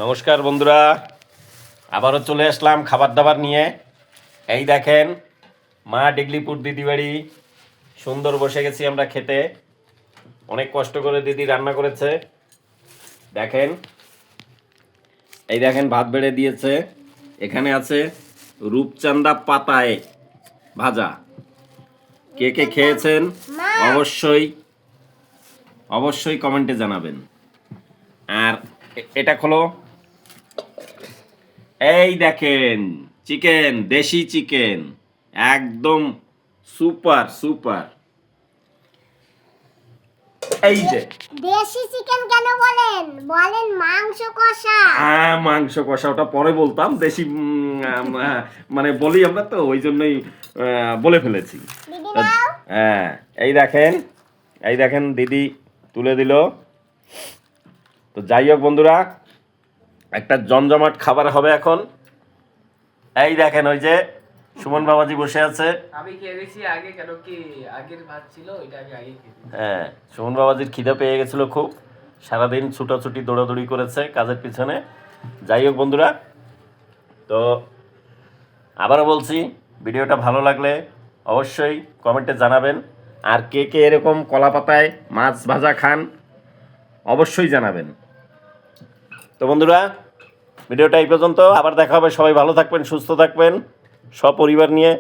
নমস্কার বন্ধুরা, আবারও চলে আসলাম খাবার দাবার নিয়ে। এই দেখেন, মা ডিগলিপুর দিদি বাড়ি সুন্দর বসে গেছি আমরা খেতে। অনেক কষ্ট করে দিদি রান্না করেছে। দেখেন, এই দেখেন ভাত বেড়ে দিয়েছে। এখানে আছে রূপচাঁদা পাতায় ভাজা। কে কে খেয়েছেন অবশ্যই অবশ্যই কমেন্টে জানাবেন। আর এটা হলো, এই দেখেন চিকেন, দেশি চিকেন, একদম সুপার সুপার। এই যে দেশি চিকেন কেন বলেন? বলেন মাংস কষা। মাংস কষা, ওটা পরে বলতাম। দেশি মানে বলি আমরা, তো ওই জন্যই বলে ফেলেছি। দিদি নাও। হ্যাঁ, এই দেখেন দিদি তুলে দিল। তো যাই হোক বন্ধুরা, একটা জমজমাট খাবার হবে এখন। এই দেখেন, ওই যে সুমন বাবাজি বসে আছে। আমি খেয়ে গেছি আগে, কেন কি আগের ভাত ছিল, ওইটা আমি আগে খেয়েছি। হ্যাঁ, সুমন বাবাজির খিদে পেয়ে গেছিল খুব। সারাদিন ছুটাছুটি দৌড়াদৌড়ি করেছে কাজের পিছনে। যাই হোক বন্ধুরা, তো আবারও বলছি, ভিডিওটা ভালো লাগলে অবশ্যই কমেন্টে জানাবেন। আর কে কে এরকম কলা পাতায় মাছ ভাজা খান অবশ্যই জানাবেন। তো বন্ধুরা, ভিডিওটা এই পর্যন্ত। আবার দেখা হবে। সবাই ভালো থাকবেন, সুস্থ থাকবেন, সপরিবার নিয়ে।